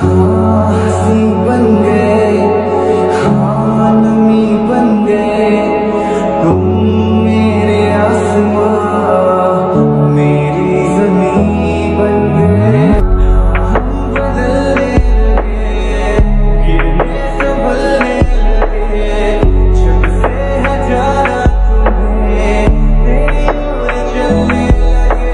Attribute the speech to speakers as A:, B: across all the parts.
A: हाँ हंसी बन गए, हाँ नमी बन गए, तुम मेरे आसमां मेरी ज़मीं बन गए। हम बदलने लगे, गिरने संभलने लगे, जब से है जाना तुम्हें तेरी ओर चलने लगे।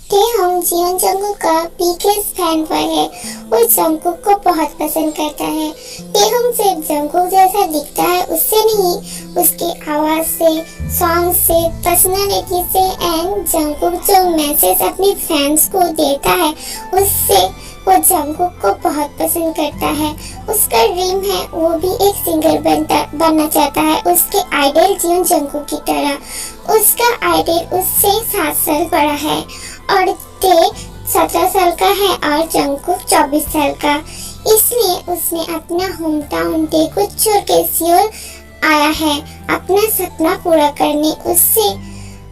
B: ताेह्योंग जियोन जंगकुक का बिगेस्ट फैन बॉय है। वो जंगकुक को बहुत पसंद करता है। ताेह्योंग सिर्फ जंगकुक जैसा दिखता है उससे नहीं, उसकी आवाज से, सॉन्ग से, पर्सनालिटी से एंड जंगकुक जो मैसेज अपने फैंस को देता है उससे वो जंगकुक को बहुत पसंद करता है। उसका ड्रीम है वो भी एक सिंगर बनना चाहता है उसके आइडल जियोन जंगकुक की तरह। उसका आइडल उससे 7 साल बड़ा है और ते 17 साल का है और जंगकुक 24 साल का। इसलिए उसने अपना होम टाउन डे को छोड़ के सियोल आया है अपना सपना पूरा करने।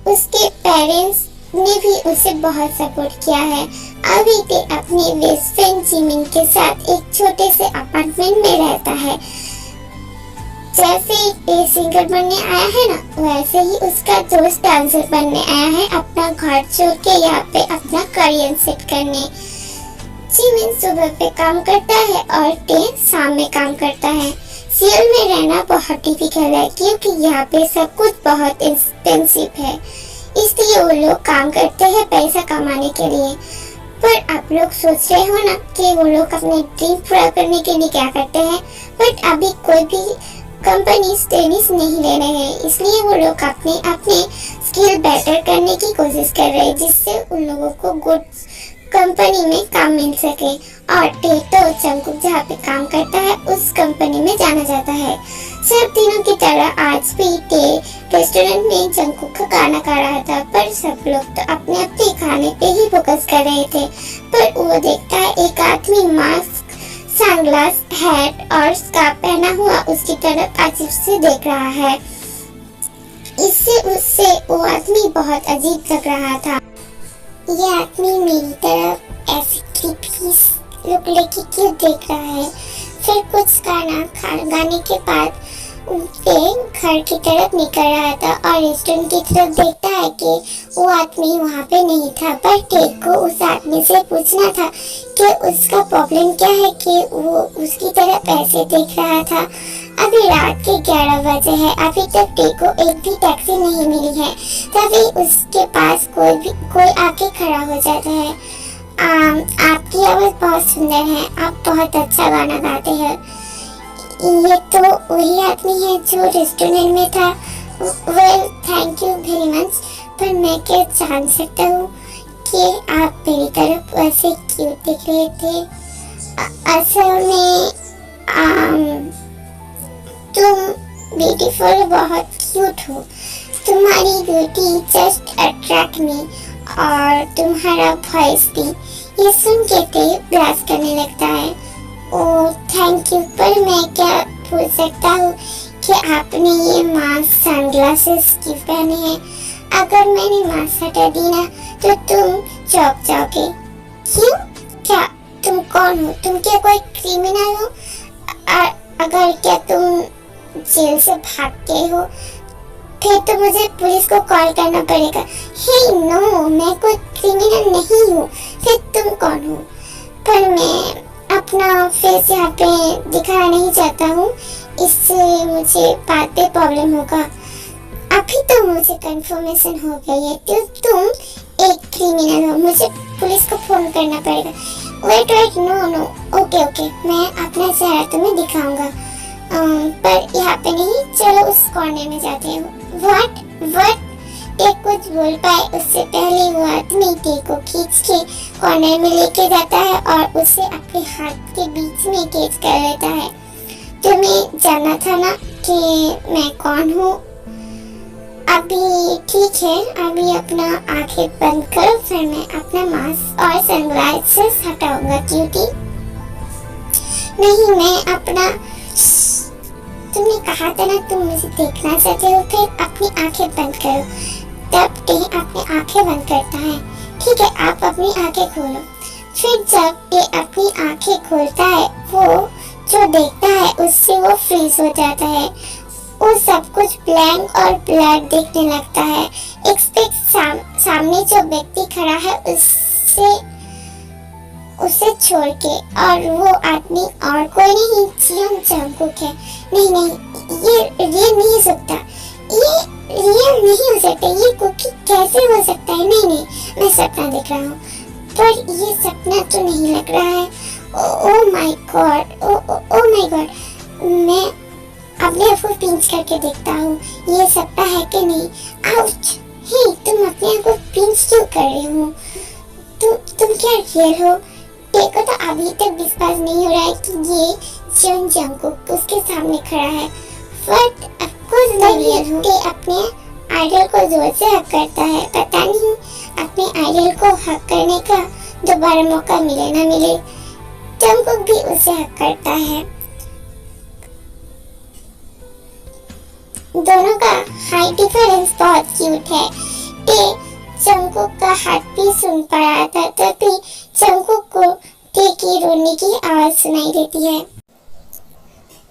B: उसके पेरेंट्स ने भी उसे बहुत सपोर्ट किया है। अभी ते अपने बेस्ट फ्रेंड जिमिन के साथ एक छोटे से अपार्टमेंट में रहता है। जैसे ये सिंगर बनने आया है ना, वैसे ही उसका दोस्त डांसर बनने आया है अपना घर छोड़ के यहाँ पे अपना करियर सेट करने। जिमिन सुबह पे काम करता है और ते शाम में काम करता है। सियोल में रहना बहुत डिफिकल्ट है क्योंकि यहाँ पे सब कुछ बहुत एक्सपेंसिव है, इसलिए वो लोग काम करते हैं पैसा कमाने के लिए। पर आप लोग सोच रहे हो ना कि वो लोग अपने ड्रीम पूरा करने के लिए क्या करते हैं, बट अभी कोई भी कंपनी ट्रेनिंग नहीं ले रहे हैं, इसलिए वो लोग अपने स्किल बेटर करने की कोशिश कर रहे हैं जिससे उन लोगों को गुड कंपनी में काम मिल सके। और ते तो जंगकुक जहाँ पे काम करता है उस कंपनी में जाना जाता है। सब दिनों की तरह आज भी ते रेस्टोरेंट में जंगकुक का गाना गा रहा था, पर सब लोग तो अपने अपने खाने पे ही फोकस कर रहे थे। पर वो देखता है एक आदमी मास्क, सनग्लास, हैट और स्कार्फ पहना हुआ उसकी तरफ अजीब से देख रहा है। इससे उससे वो आदमी बहुत अजीब लग रहा था। ये आदमी मेरी तरफ ऐसे क्रीपी लुक लेके क्यों देख रहा है। फिर कुछ गाने के बाद ते घर की तरफ निकल रहा था और रेस्टोरेंट की तरफ देखता है कि वो आदमी वहाँ पे नहीं था। पर ते को उस आदमी से पूछना था कि उसका प्रॉब्लम क्या है कि वो उसकी तरफ ऐसे देख रहा था। अभी रात के 11 बजे है, अभी तक ते को एक भी टैक्सी नहीं मिली है। तभी उसके पास कोई आके खड़ा हो जाता है। आपकी आवाज़ बहुत सुंदर है, आप बहुत अच्छा गाना गाते हैं। ये तो वही आदमी है जो रेस्टोरेंट में था। Well thank you very much, पर मैं क्या जान सकता हूँ कि आप मेरी तरफ वैसे क्यों देख रहे थे। असल में तुम ब्यूटीफुल बहुत क्यूट हो, तुम्हारी ब्यूटी जस्ट अट्रैक्ट मी और तुम्हारा वॉइस भी। ये सुन के ते ब्लास्ट करने लगता है। ओह थैंक यू, पर मैं क्या पूछ सकता हूँ कि आपने ये मास्क सनग्लासेस क्यों पहने हैं। अगर मैंने मास्क हटा दी ना तो तुम चौंक जाओगे। क्यों? क्या तुम कौन हो? तुम क्या कोई क्रिमिनल हो? अगर क्या तुम जेल से भाग गए हो फिर तो मुझे पुलिस को कॉल करना पड़ेगा। हे नो, मैं कोई क्रिमिनल नहीं हूँ। फिर तुम कौन हो? पर मैं अपना फेस यहाँ पे दिखाना नहीं चाहता हूँ, इससे मुझे बाद में प्रॉब्लम होगा। अभी तो मुझे कंफर्मेशन हो गई है तो तुम एक क्रिमिनल हो, मुझे पुलिस को फोन करना पड़ेगा। वेट नो ओके मैं अपना चेहरा तुम्हें दिखाऊंगा, पर यहाँ पे नहीं, चलो उस कॉर्नर में जाते हैं। व्हाट ते कुछ बोल पाए उससे पहले वो आदमी ते को खींच के कॉर्नर में लेके जाता है और उसे अपने हाथ के बीच में कैच कर लेता है। तुम्हें जानना था ना कि मैं कौन हूँ। अभी ठीक है, अभी अपना आंखें बंद करो, फिर मैं अपना मास्क और सनग्लासेस हटाऊंगा। क्यूटी नहीं, मैं अपना तुमने कहा था ना तुम मुझे देखना चाहते हो, फिर अपनी आंखें बंद करो। तब ते अपनी आंखें बंद करता है। ठीक है, आप अपनी आंखें खोलो। फिर जब ये अपनी आंखें खोलता है, वो जो देखता है उससे वो फ्रीज हो जाता है। वो सब कुछ ब्लैंक और ब्लर दिखने लगता है। सामने जो व्यक्ति खड़ा है उसे छोड़ के, और वो आदमी और कोई नहीं, जियोंग जंगकुक है। नहीं, ये रियल नहीं हो सकता, ये रियल नहीं हो सकता, ये कुकी कैसे हो सकता है? नहीं, मैं सपना देख रहा हूँ, पर ये सपना तो नहीं लग रहा है। Oh my God, oh my God, मैं अपने आप को पिंच करके देखता हूँ, ये सपना है कि नहीं। आउच! हे, तुम अपने आप को पिंच क्यों कर रहे हो? तुम क्या रियल हो? देखो तो अभी तक विश्वास नहीं हो रहा है कि ये जियोंग जंगकुक उसके सामने खड़ा है। बट ऑफकोर्स मैं रियल हूँ। अपने आइडल को जोर से हक करता है। पता नहीं अपने आइडल को हक करने का दोबारा मौका मिले ना मिले। जंगकुक भी उसे हक करता है। दोनों का हाइट डिफरेंस बहुत क्यूट है। टे जंगकुक का हाथ भी सुन पा रहा था, तभी जंगकुक को टे की रोने की आवाज सुनाई देती है।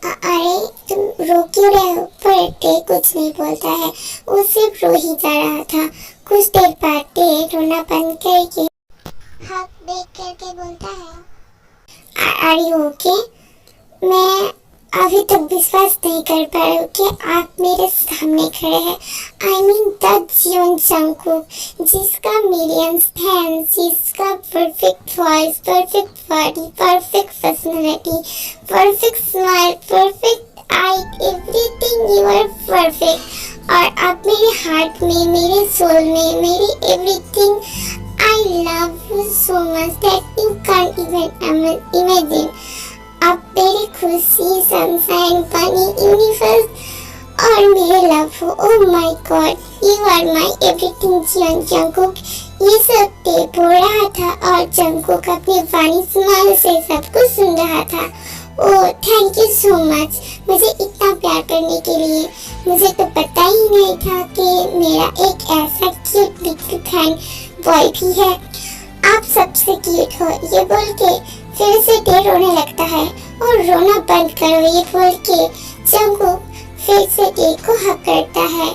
B: अरे तुम रो क्यों रहे हो? पर टे कुछ नहीं बोलता है, वो सिर्फ रो ही जा रहा था। कुछ देर बाद टे रोना बंद करके हाथ देख करके बोलता है, आर यू ओके? मैं अभी तक विश्वास नहीं कर पा रही हूँ कि आप मेरे सामने खड़े हैं। I mean the Jeon Jungkook, जिसका मिलियंस फैंस, जिसका perfect voice, perfect body, perfect personality, perfect smile, perfect eye, everything you are perfect. और आप मेरे हार्ट में, मेरे सोल में, मेरी everything. I love you so much that you can't even imagine. आप मेरी खुशी, सनशाइन, पानी, यूनिवर्स और मेरे लव हो। Oh my god, you are my everything Jeon Jungkook. ये सब टेप हो रहा था और जंगकुक अपनी वाणी स्माइल से सब कुछ सुन रहा था। Oh thank you so much मुझे इतना प्यार करने के लिए। मुझे तो पता ही नहीं था कि मेरा एक ऐसा क्यूट लिटिल फ्रेंड बॉय भी है। आप सबसे क्यूट हो, ये बोल के फिर से टे रोने लगता है। और रोना बंद करो, ये बोल के जंगकुक फिर से टे को हक करता है।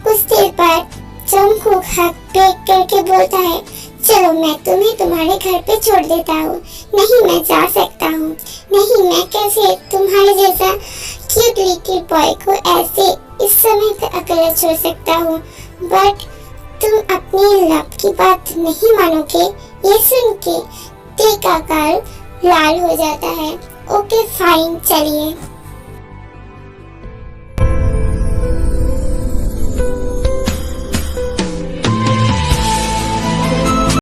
B: कुछ देर बाद जंगकुक हक देख करके बोलता है, चलो मैं तुम्हें तुम्हारे घर पे छोड़ देता हूँ। नहीं, मैं जा सकता हूँ। नहीं, मैं कैसे तुम्हारे जैसा क्यूट लिटिल बॉय को ऐसे इस समय पे अकेला छोड़ सकता हूँ? बट तुम अपनी लव की बात नहीं मानोगे। ये सुन के टे का गाल लाल हो जाता है। ओके फाइन, चलिए।